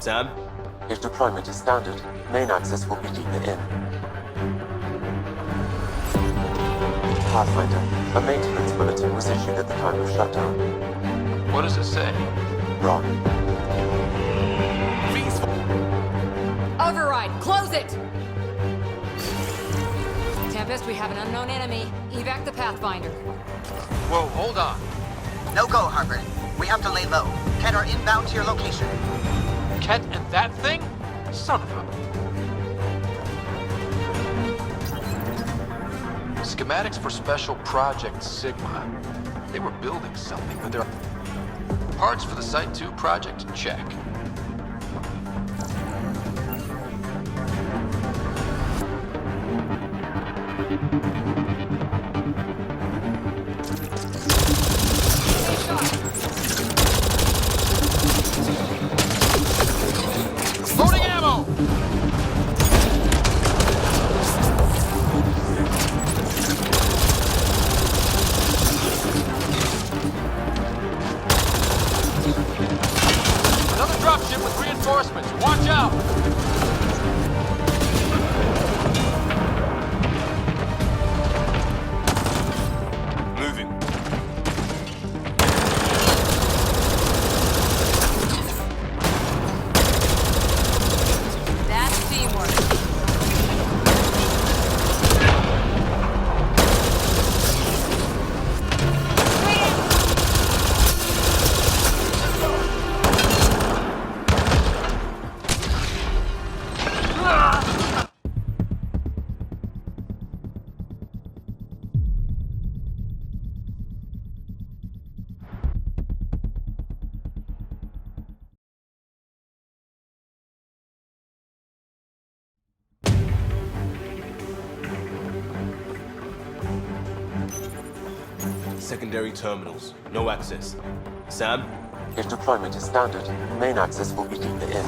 Sam? If deployment is standard, main access will be deeper in. Pathfinder, a maintenance bulletin was issued at the time of shutdown. What does it say? Wrong. Override! Close it! Tempest, we have an unknown enemy. Evac the Pathfinder. Whoa, hold on. No go, Harper. We have to lay low. Ken are inbound to your location. Ket and that thing? Son of a... Schematics for Special Project Sigma. They were building something, but they're... Parts for the Site 2 project? Check. Loading ammo! Another dropship with reinforcements. Watch out! Moving. That's teamwork. Secondary terminals. No access. Sam? If deployment is standard, main access will be deeper in.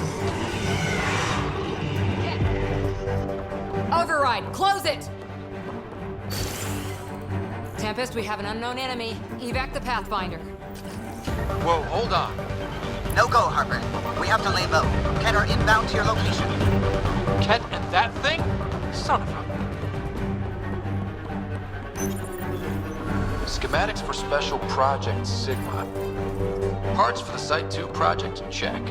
Override! Close it! Tempest, we have an unknown enemy. Evac the Pathfinder. Whoa, hold on. No go, Harper. We have to lay low. Ken are inbound to your location. Ket and that thing? Son of a... Schematics for Special Project Sigma. Parts for the Site 2 project? Check.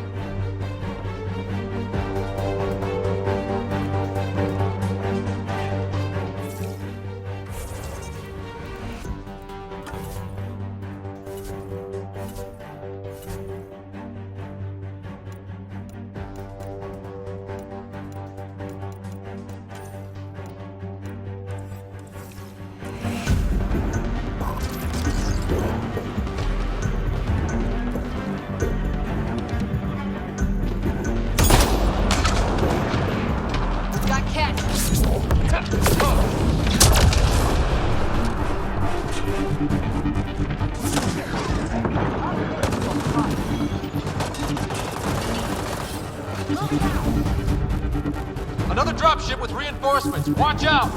Got Ket! Another dropship with reinforcements. Watch out!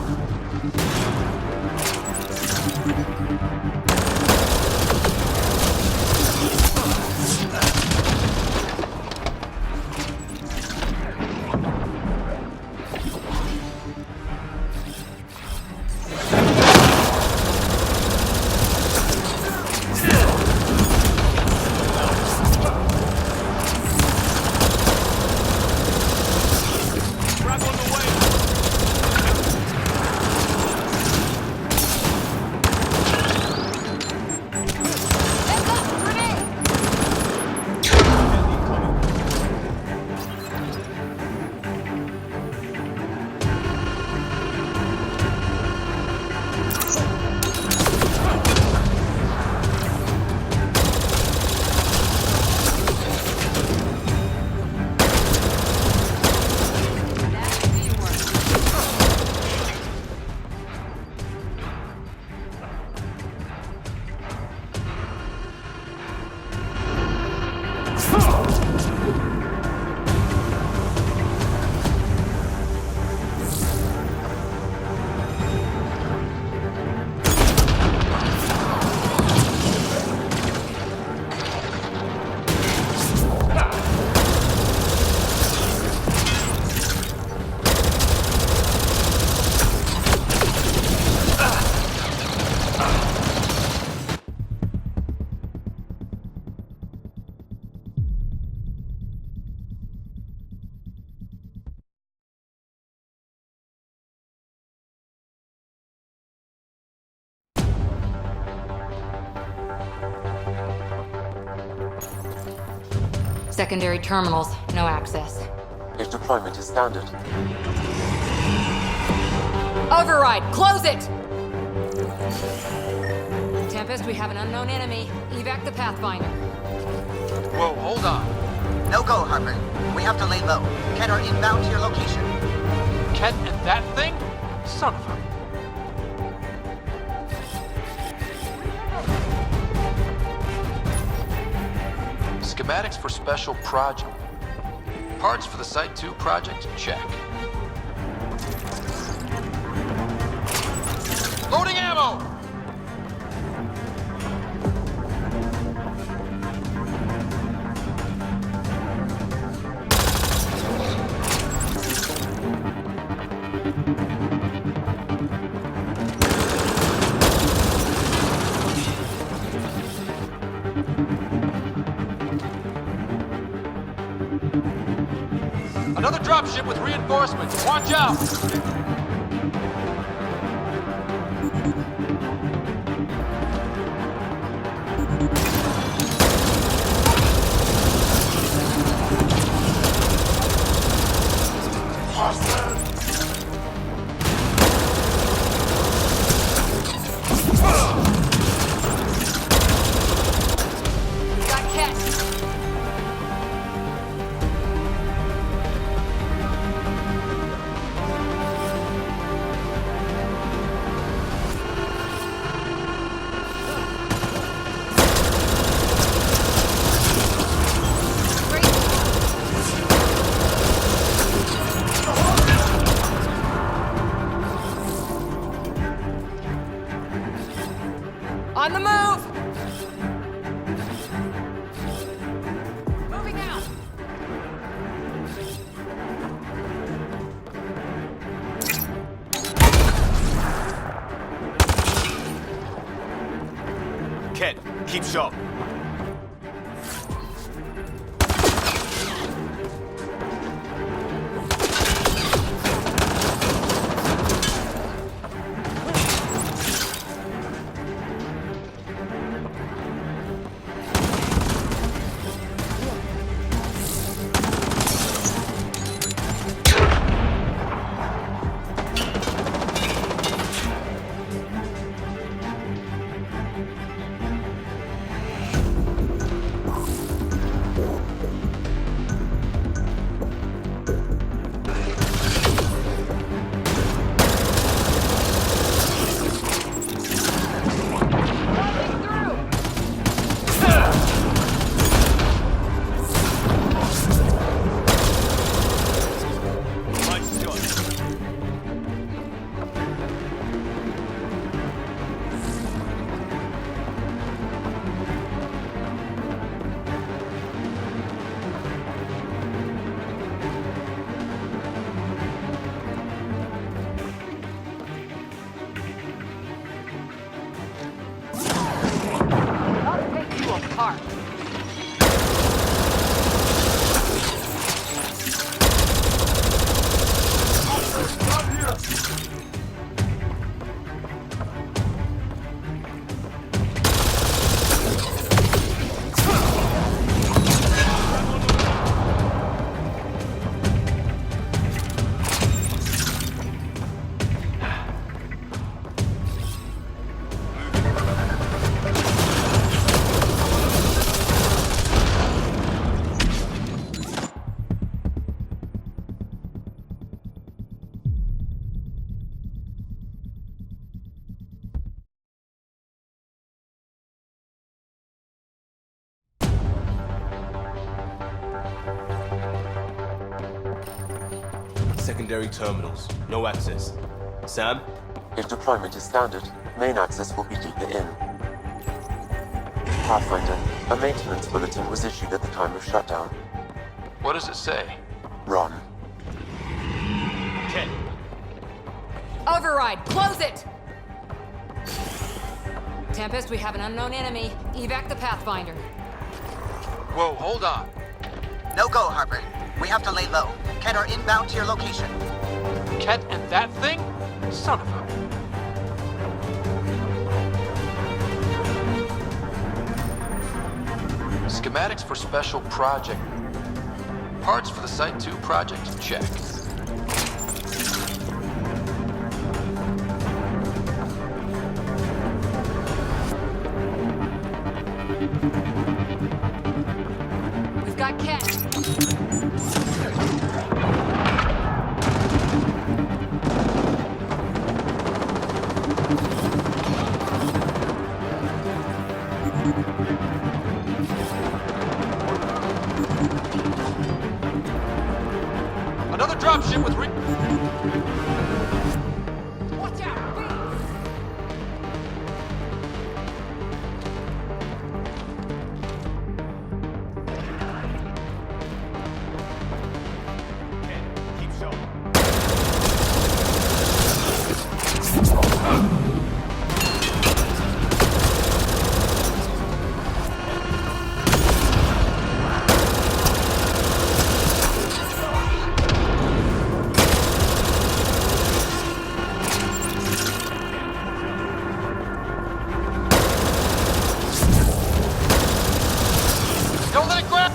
Secondary terminals, no access. If deployment is standard, Override! Close it! Tempest, we have an unknown enemy. Evac the Pathfinder. Whoa, hold on. No go, Harper. We have to lay low. Get our inbound to your location. Ket and that thing? Son of a... Schematics for special project. Parts for the Site 2 project? Check. Loading ammo! Another dropship with reinforcements. Watch out! Got Ket. On the move! Moving out! Ket, keep sharp. Nice shot. I'll take you apart. Secondary terminals, no access. Sam? if deployment is standard, main access will be deeper in. Pathfinder, a maintenance bulletin was issued at the time of shutdown. What does it say? Run. Ken, Override! Close it! Tempest, we have an unknown enemy. Evac the Pathfinder. Whoa, hold on. No go, Harper. We have to lay low. Ket are inbound to your location. Ket and that thing? Son of a... Schematics for special project. Parts for the Site 2 project? Check. We've got Ken. Another dropship with Watch out! Beast! Keep showing. Don't let it grab!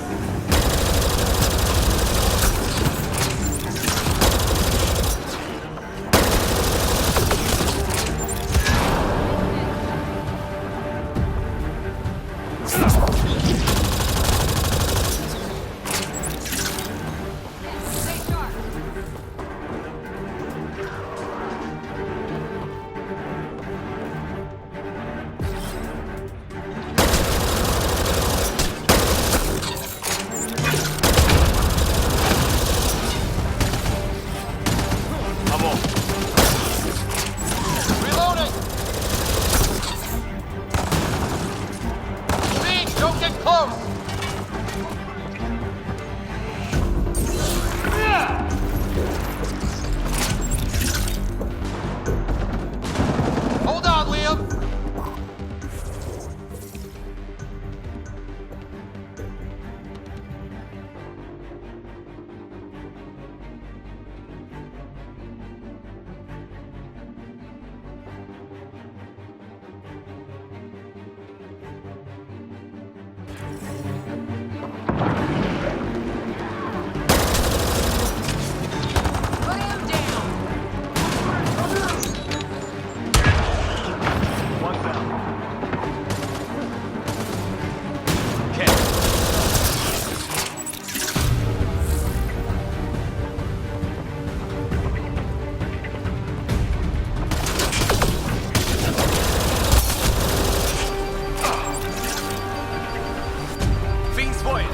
Stay sharp. I'm on. Reloading! Speed, don't get close! Hold on, Liam! Put him down. One down. Ken. Fiend spotted.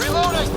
Reloading!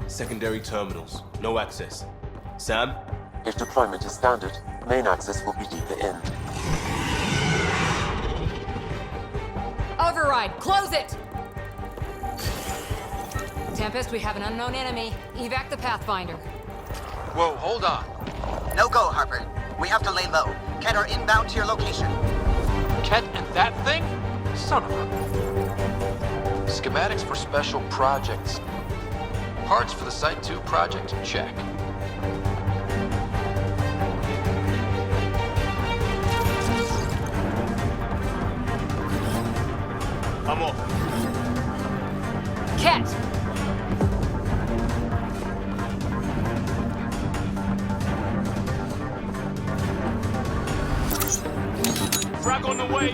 Secondary terminals. No access. Sam? If deployment is standard, main access will be deeper in. override. Close it! Tempest, we have an unknown enemy. Evac the Pathfinder. Whoa, hold on. No go, Harper. We have to lay low. Get our inbound to your location. Ket and that thing? Son of a... Schematics for special projects. Parts for the Site 2 project, check. I'm off. Ket! Frag on the way.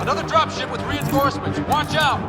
Another dropship with reinforcements. Watch out!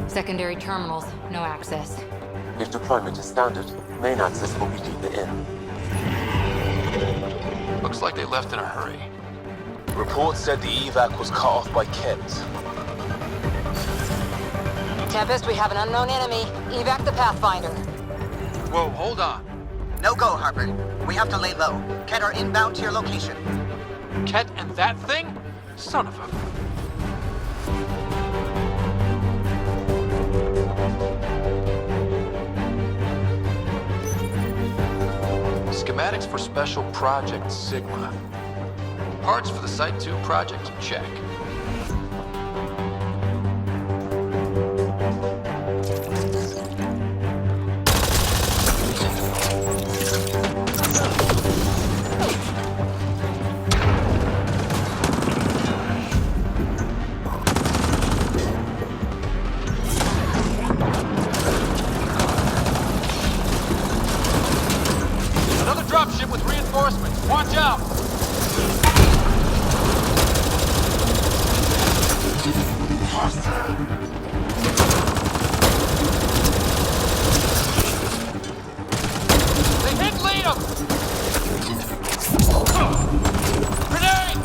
Secondary terminals, no access. If deployment is standard, main access will be deeper in. Looks like they left in a hurry. Reports said the evac was cut off by Ket. Tempest, we have an unknown enemy. Evac the Pathfinder. Whoa, hold on. No go, Harper. We have to lay low. Get our inbound to your location. Ket and that thing? Son of a... Schematics for Special Project Sigma. Parts for the Site 2 project, check. Another dropship with reinforcements. Watch out! They hit Liam! Grenade!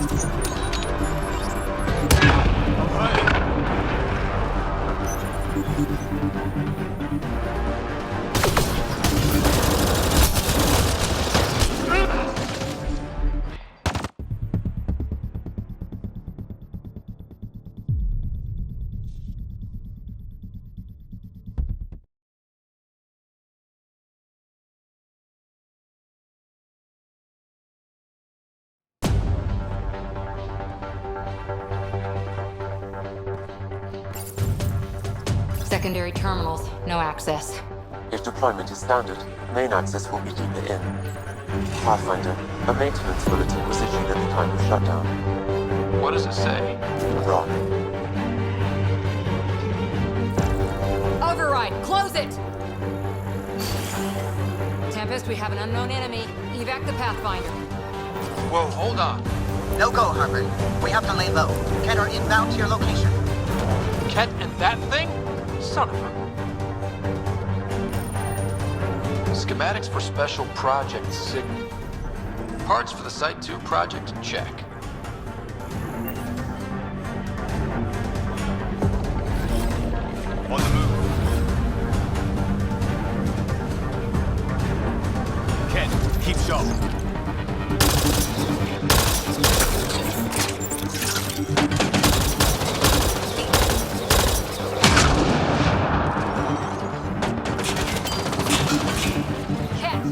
Secondary terminals, no access. If deployment is standard, main access will be deeper in. Pathfinder, a maintenance bulletin was issued at the time of shutdown. What does it say? Wrong. Close it! Tempest, we have an unknown enemy. Evac the Pathfinder. Whoa, hold on. No go, Harper. We have to lay low. Get her inbound to your location. Ket and that thing? Son of a... Schematics for special project signal. Parts for the Site 2 project, check. On the move. Ken, keep sharp. Cat!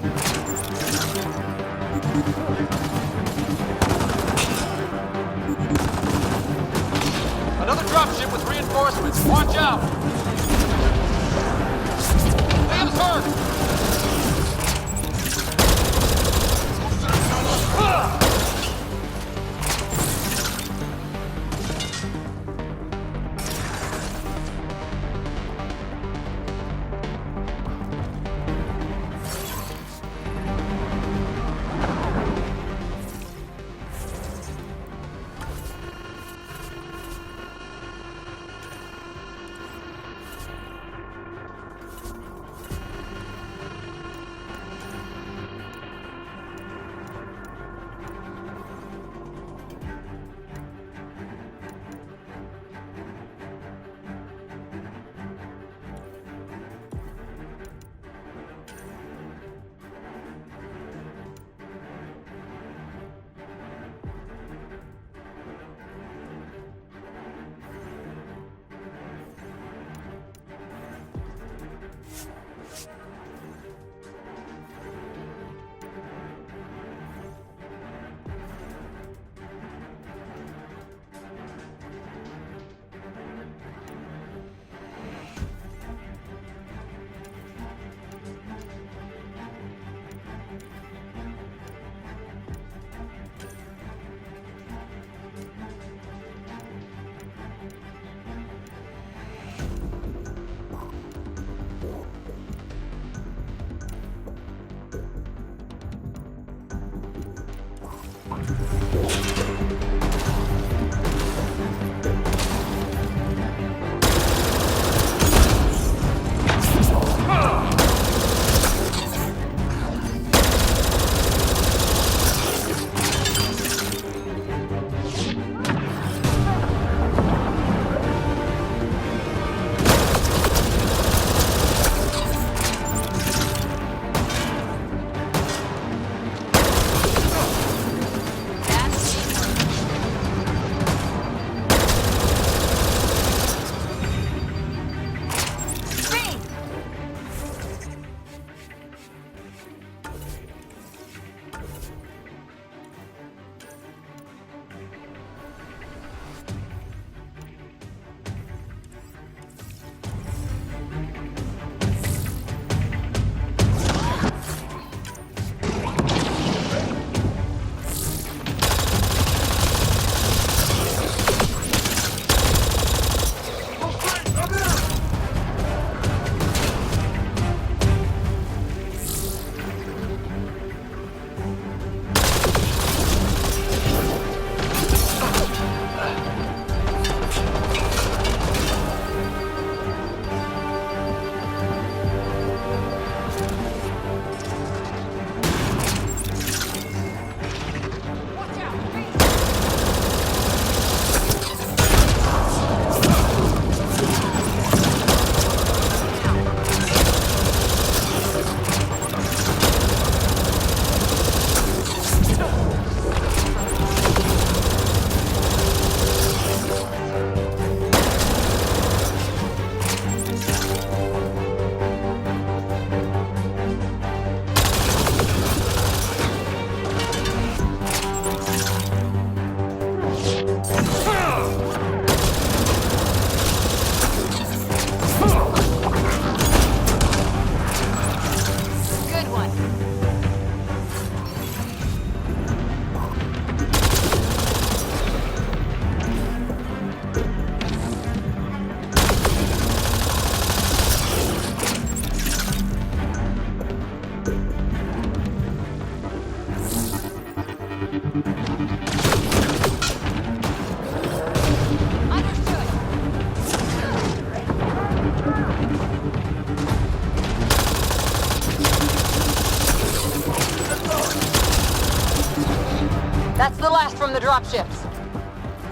the last from the dropships.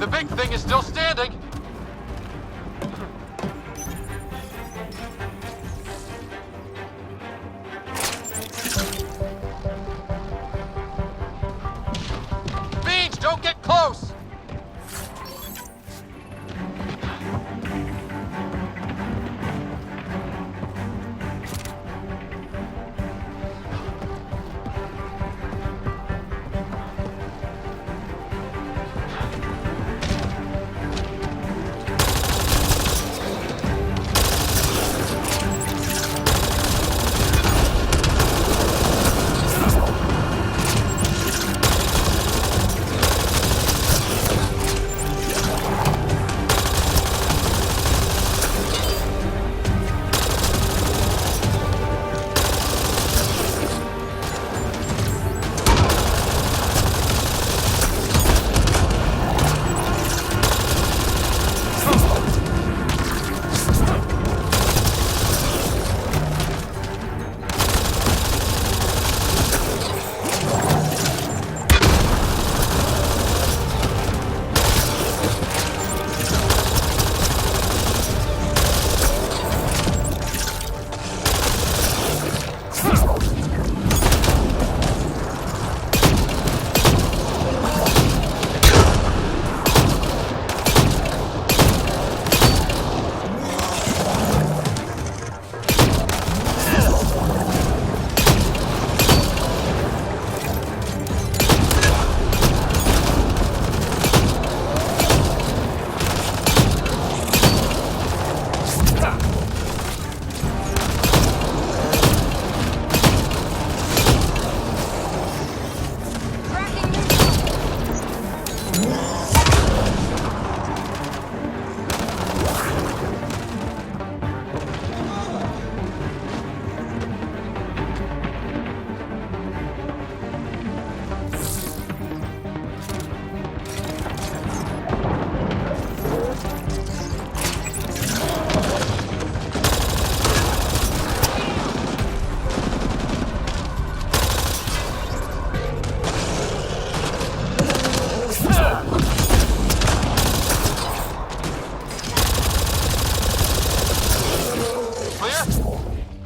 The big thing is still standing. Beans, don't get close!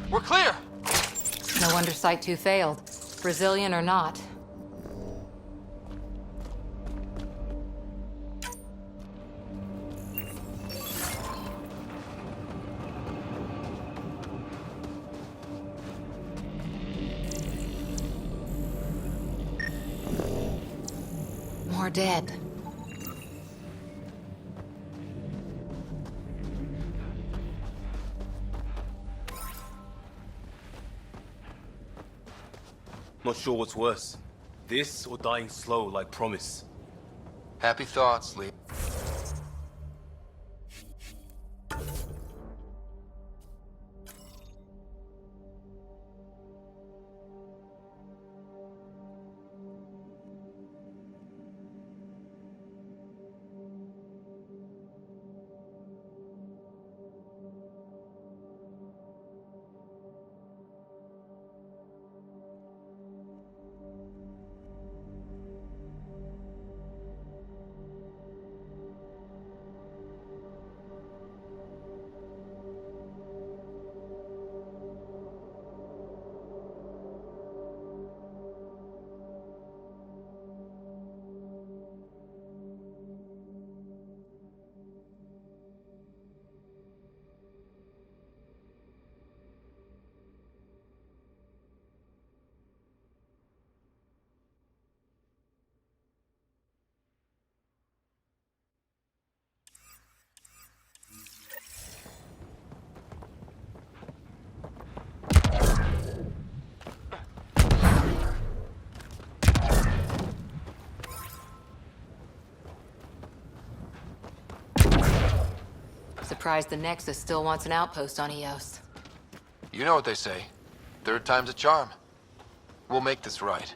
We're clear! No wonder Site 2 failed. Brazilian or not. More dead. Not sure what's worse. This or dying slow like Promise. Happy thoughts, Lee. Surprised the Nexus still wants an outpost on Eos. You know what they say. Third time's a charm. We'll make this right.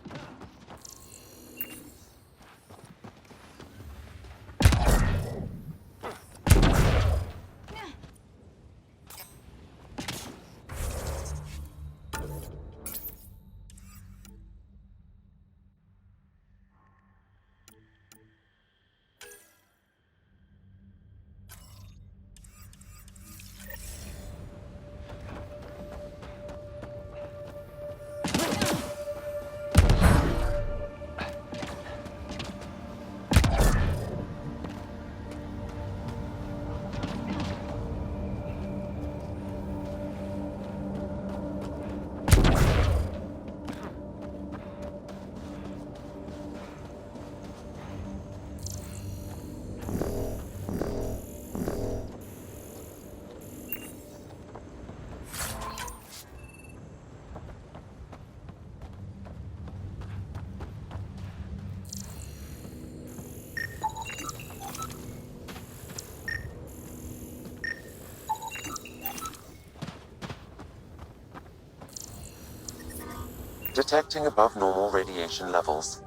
Detecting above normal radiation levels.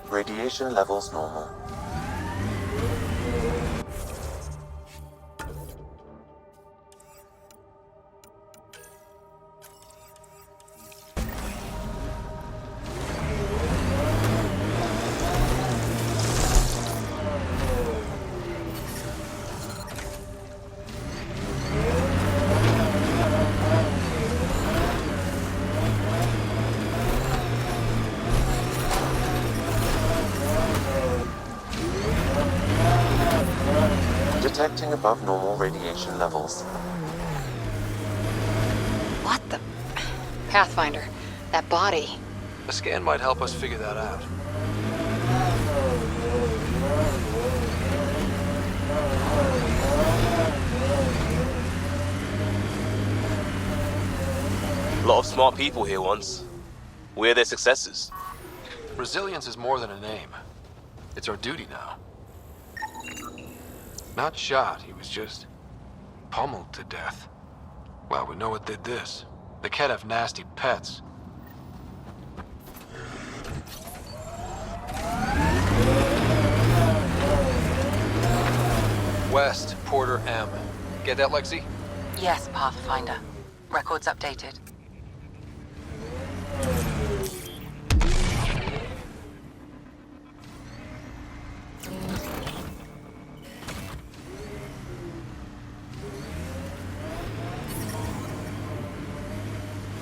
Radiation levels normal. Detecting above normal radiation levels. What the... Pathfinder, that body. A scan might help us figure that out. A lot of smart people here once. We're their successors. Resilience is more than a name. It's our duty now. Not shot, he was just pummeled to death. Well, we know what did this. They can't have nasty pets. West, Porter M. Get that, Lexi? Yes, Pathfinder. Records updated.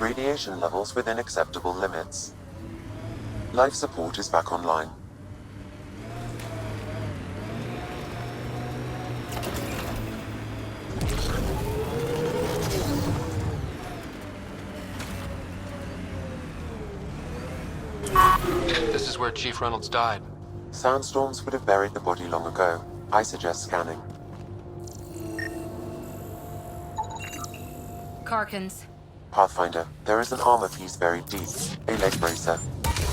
Radiation levels within acceptable limits. Life support is back online. This is where Chief Reynolds died. Sandstorms would have buried the body long ago. I suggest scanning. Karkins. Pathfinder, there is an armor piece buried deep. A leg bracer.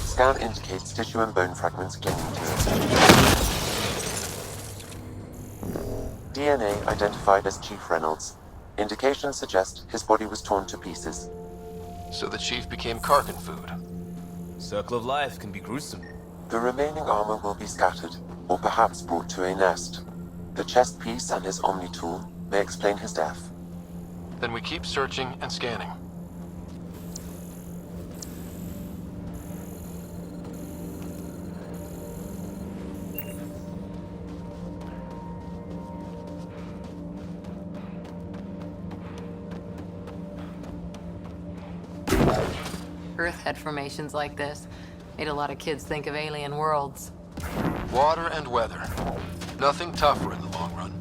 Scan indicates tissue and bone fragments clinging to it. DNA identified as Chief Reynolds. Indications suggest his body was torn to pieces. So the Chief became Karkin food. Circle of life can be gruesome. The remaining armor will be scattered, or perhaps brought to a nest. The chest piece and his Omni tool may explain his death. Then we keep searching and scanning. Earth had formations like this. Made a lot of kids think of alien worlds. Water and weather. Nothing tougher in the long run.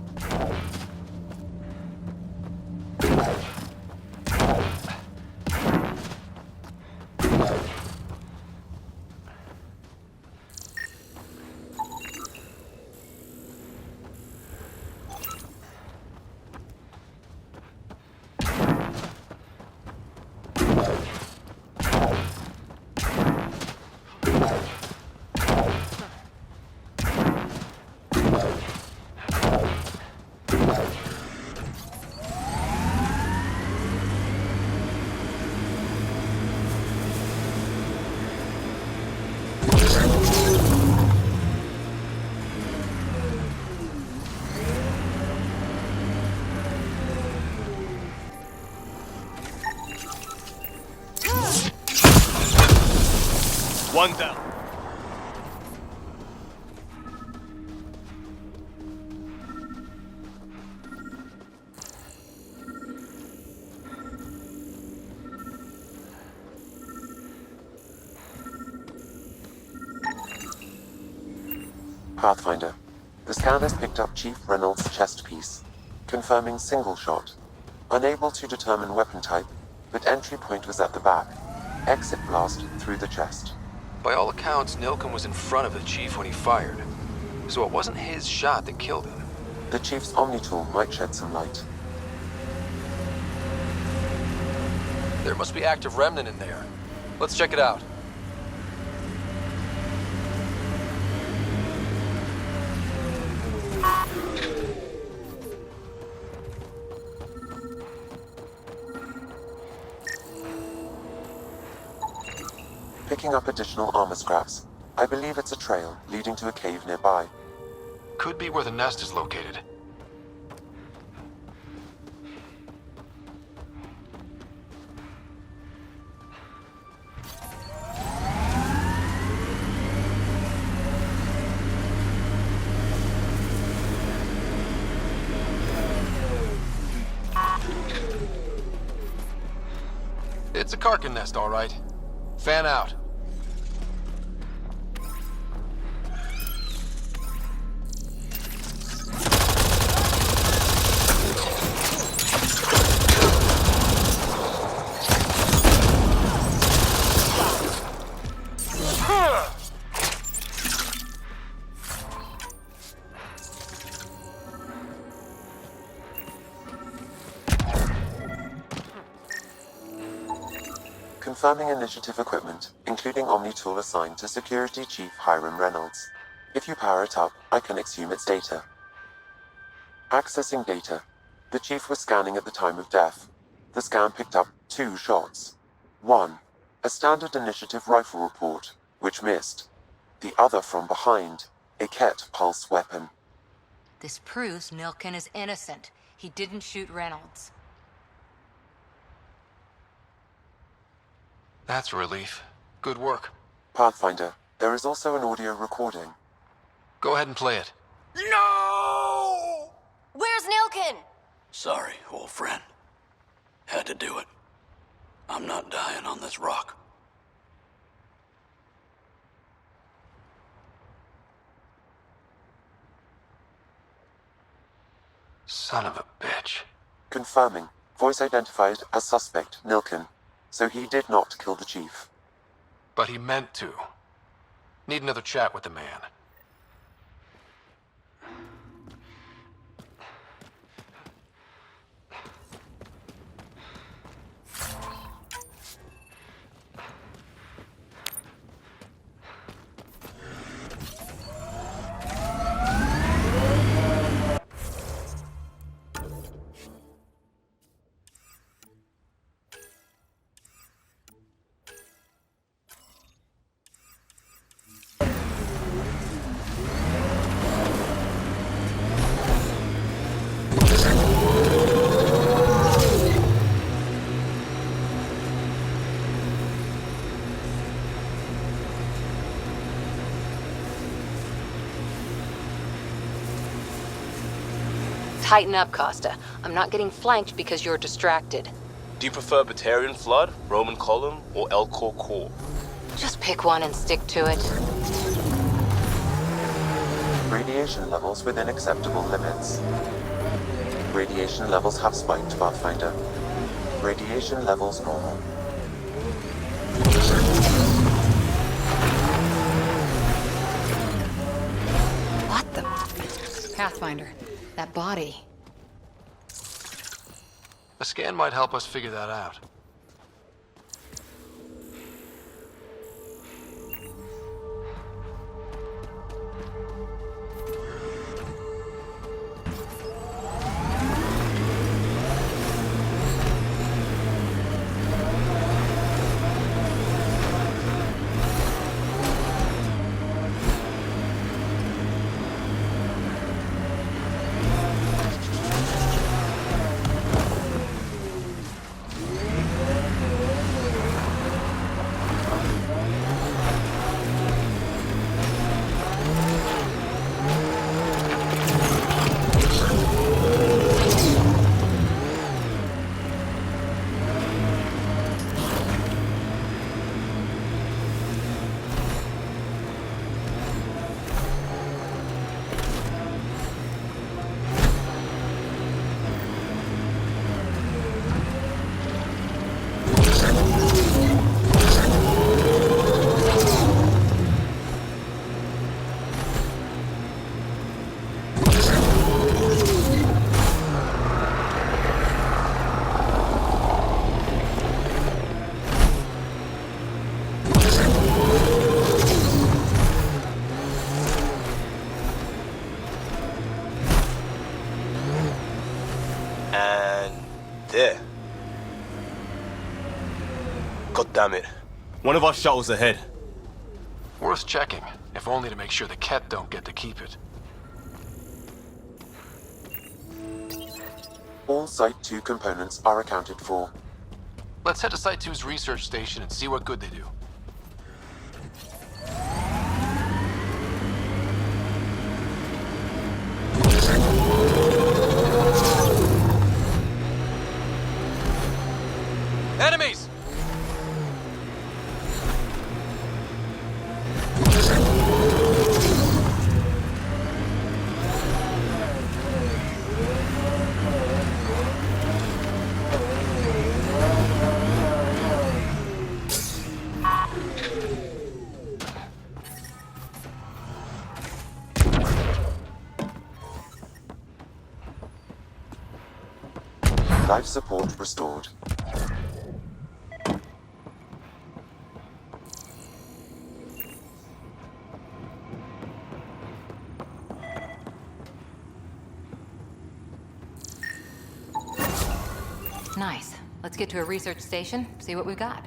One down. Pathfinder, the scan has picked up Chief Reynolds' chest piece, confirming single shot. Unable to determine weapon type, but entry point was at the back. Exit blast through the chest. By all accounts, Nilken was in front of the Chief when he fired. So it wasn't his shot that killed him. The Chief's Omni tool might shed some light. There must be active remnant in there. Let's check it out. picking up additional armor scraps. I believe it's a trail leading to a cave nearby. Could be where the nest is located. It's a Karkin nest, all right. Fan out. Confirming initiative equipment, including Omni tool assigned to Security Chief Hiram Reynolds. If you power it up, I can exhume its data. Accessing data. The Chief was scanning at the time of death. The scan picked up 2 shots. 1. A standard initiative rifle report, which missed. The other from behind, a Ket pulse weapon. This proves Nilkin is innocent. He didn't shoot Reynolds. That's a relief. Good work. Pathfinder, there is also an audio recording. Go ahead and play it. No! Where's Nilkin? Sorry, old friend. Had to do it. I'm not dying on this rock. Son of a bitch. Confirming. Voice identified as suspect, Nilkin. So he did not kill the Chief. But he meant to. Need another chat with the man. Tighten up, Costa. I'm not getting flanked because you're distracted. Do you prefer Batarian Flood, Roman Column, or Elcor Core? Just pick one and stick to it. Radiation levels within acceptable limits. Radiation levels have spiked, Pathfinder. Radiation levels normal. What the? Pathfinder, that body. A scan might help us figure that out. And there. God damn it. One of our shuttles ahead. Worth checking, if only to make sure the Ket don't get to keep it. All Site 2 components are accounted for. Let's head to Site 2's research station and see what good they do. Enemies! Life support restored. Nice. Let's get to a research station, see what we've got.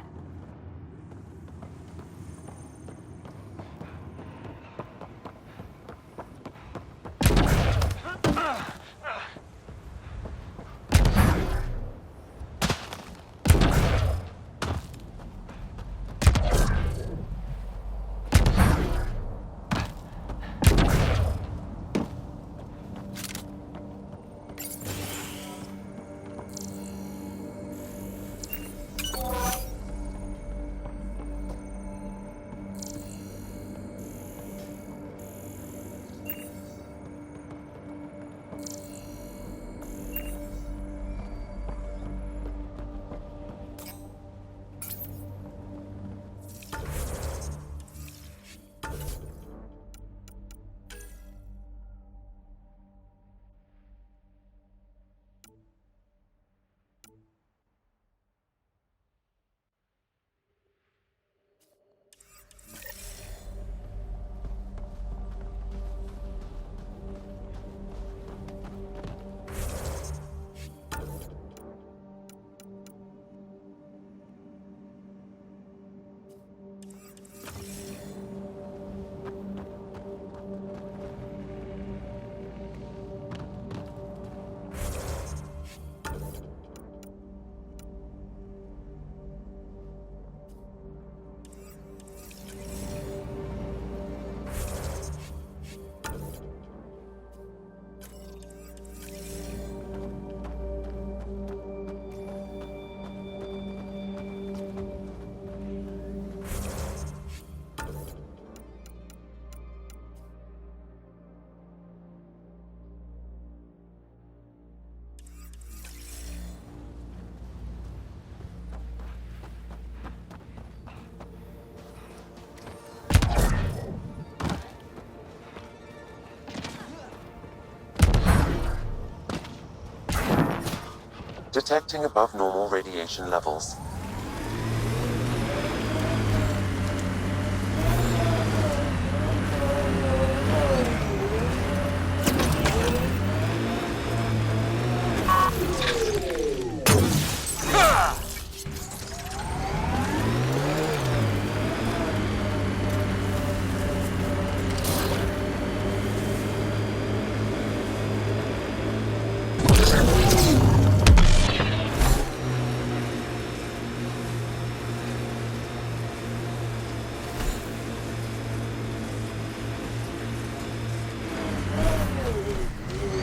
Detecting above normal radiation levels.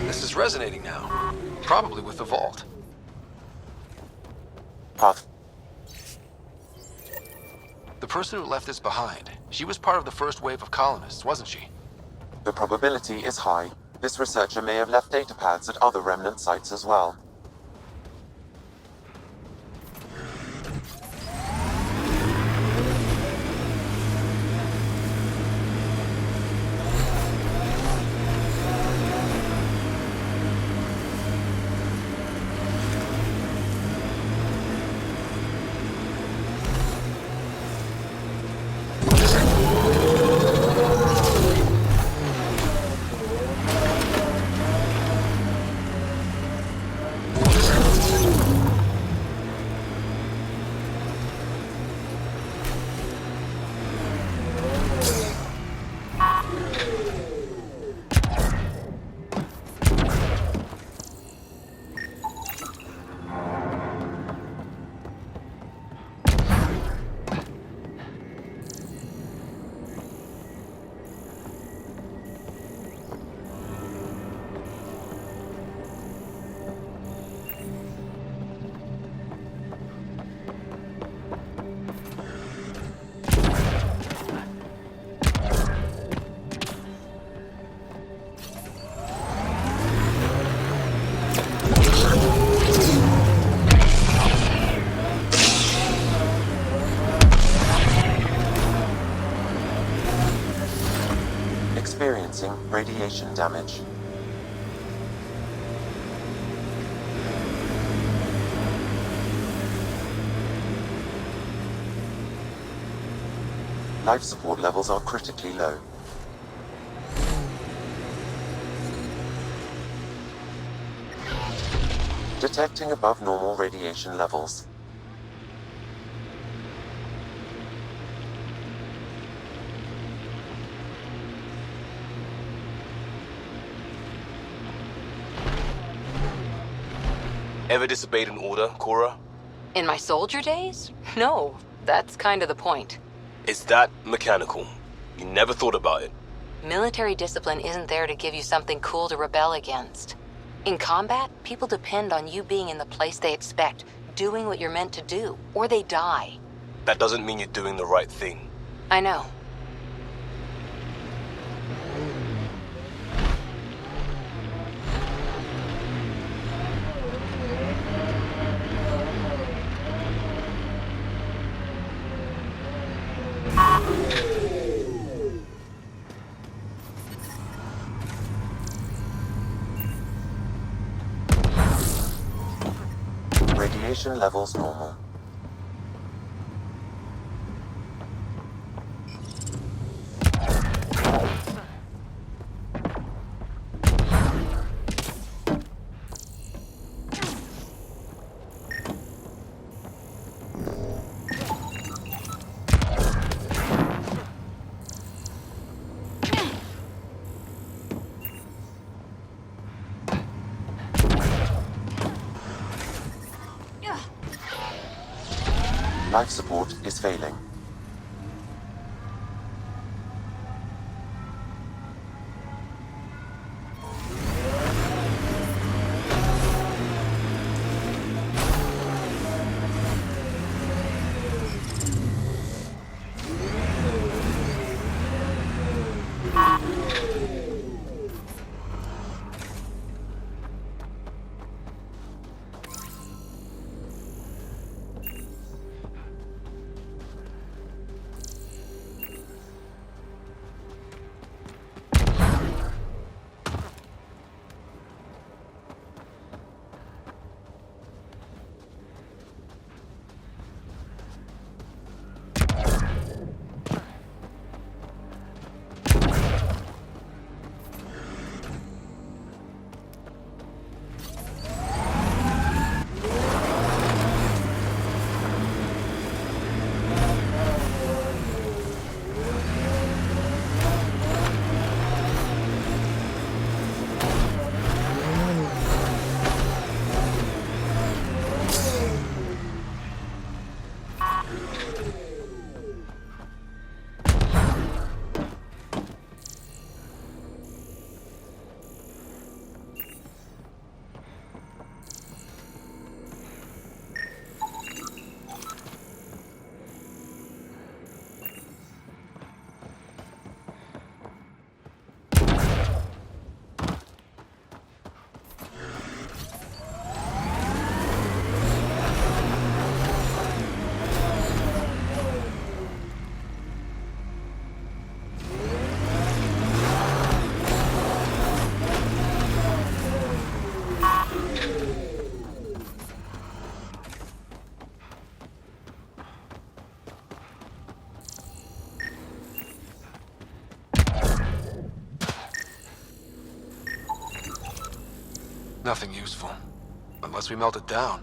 This is resonating now. Probably with the vault. Path. The person who left this behind, she was part of the first wave of colonists, wasn't she? The probability is high. This researcher may have left data pads at other remnant sites as well. Radiation damage. Life support levels are critically low. Detecting above normal radiation levels. Ever disobeyed an order, Cora? In my soldier days? No, that's kind of the point. It's that mechanical. You never thought about it. Military discipline isn't there to give you something cool to rebel against. In combat, people depend on you being in the place they expect, doing what you're meant to do, or they die. That doesn't mean you're doing the right thing. I know. Radiation levels normal. Life support is failing. Nothing useful. Unless we melt it down.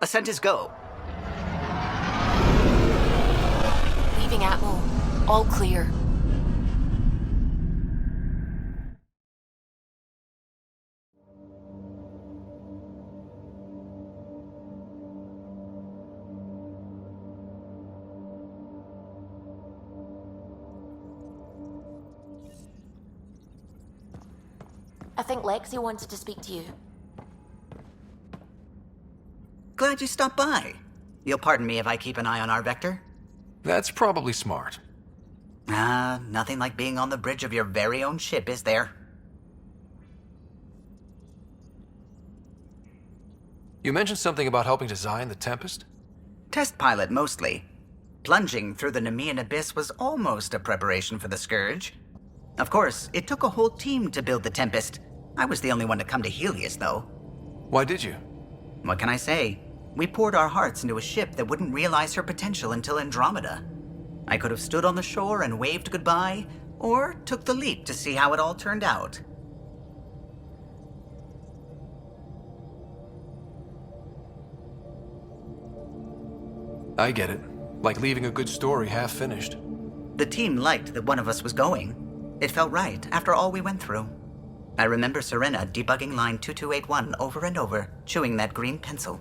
Ascent is go. Leaving Atmo. All clear. I think Lexi wanted to speak to you. Glad you stopped by. You'll pardon me if I keep an eye on our vector? That's probably smart. Nothing like being on the bridge of your very own ship, is there? You mentioned something about helping design the Tempest? Test pilot, mostly. Plunging through the Nemean abyss was almost a preparation for the Scourge. Of course, it took a whole team to build the Tempest. I was the only one to come to Helios, though. Why did you? What can I say? We poured our hearts into a ship that wouldn't realize her potential until Andromeda. I could have stood on the shore and waved goodbye, or took the leap to see how it all turned out. I get it. Like leaving a good story half-finished. The team liked that one of us was going. It felt right after all we went through. I remember Serena debugging line 2281 over and over, chewing that green pencil.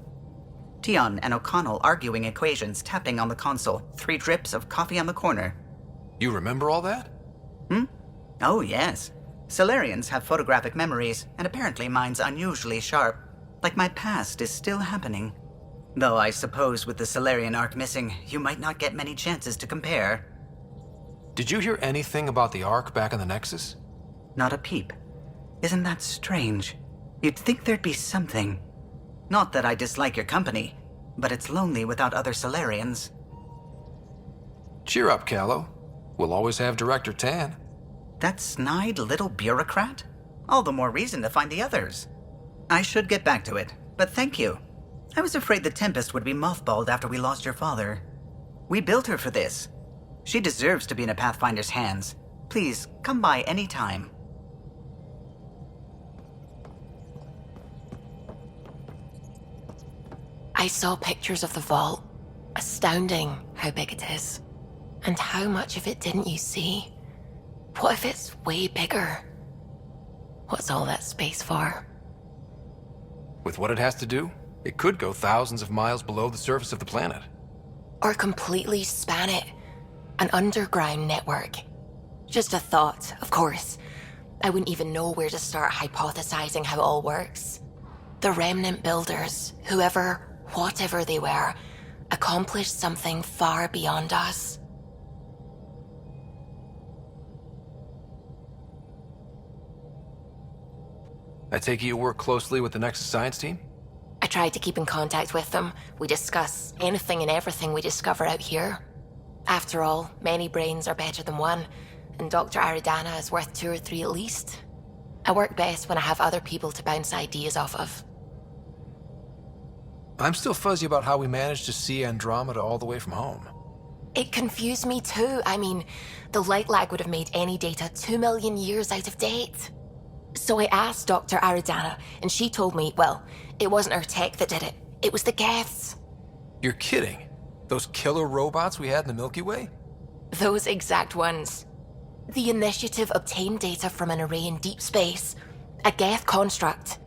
Tion and O'Connell arguing equations, tapping on the console, 3 drips of coffee on the corner. You remember all that? Oh, yes. Solarians have photographic memories, and apparently mine's unusually sharp. Like my past is still happening. Though I suppose with the Solarian arc missing, you might not get many chances to compare. Did you hear anything about the Ark back in the Nexus? Not a peep. Isn't that strange? You'd think there'd be something. Not that I dislike your company, but it's lonely without other Solarians. Cheer up, Callow. We'll always have Director Tan. That snide little bureaucrat? All the more reason to find the others. I should get back to it, but thank you. I was afraid the Tempest would be mothballed after we lost your father. We built her for this. She deserves to be in a Pathfinder's hands. Please, come by any time. I saw pictures of the vault. Astounding how big it is. And how much of it didn't you see? What if it's way bigger? What's all that space for? With what it has to do, it could go thousands of miles below the surface of the planet. Or completely span it. An underground network. Just a thought, of course. I wouldn't even know where to start hypothesizing how it all works. The Remnant builders, whoever, whatever they were, accomplished something far beyond us. I take it you work closely with the Nexus science team? I try to keep in contact with them. We discuss anything and everything we discover out here. After all, many brains are better than one, and Dr. Aridana is worth 2 or 3 at least. I work best when I have other people to bounce ideas off of. I'm still fuzzy about how we managed to see Andromeda all the way from home. It confused me too. I mean, the light lag would have made any data 2 million years out of date. So I asked Dr. Aridana, and she told me, well, it wasn't her tech that did it. It was the Geths. You're kidding? Those killer robots we had in the Milky Way? Those exact ones. The Initiative obtained data from an array in deep space, a Geth construct.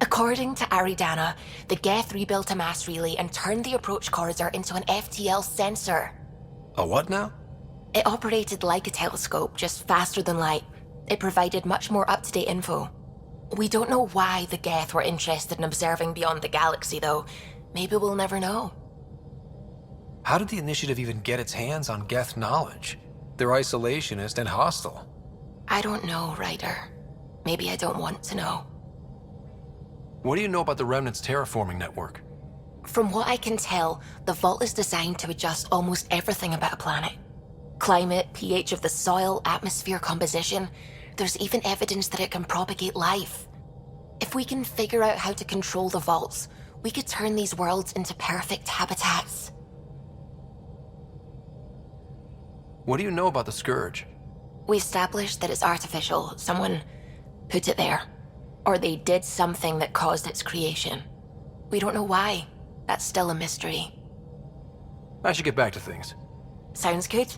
According to Aridana, the Geth rebuilt a mass relay and turned the approach corridor into an FTL sensor. A what now? It operated like a telescope, just faster than light. It provided much more up-to-date info. We don't know why the Geth were interested in observing beyond the galaxy, though. Maybe we'll never know. How did the Initiative even get its hands on Geth knowledge? They're isolationist and hostile. I don't know, Ryder. Maybe I don't want to know. What do you know about the Remnant's terraforming network? From what I can tell, the vault is designed to adjust almost everything about a planet. Climate, pH of the soil, atmosphere composition. There's even evidence that it can propagate life. If we can figure out how to control the vaults, we could turn these worlds into perfect habitats. What do you know about the Scourge? We established that it's artificial. Someone put it there. Or they did something that caused its creation. We don't know why. That's still a mystery. I should get back to things. Sounds good.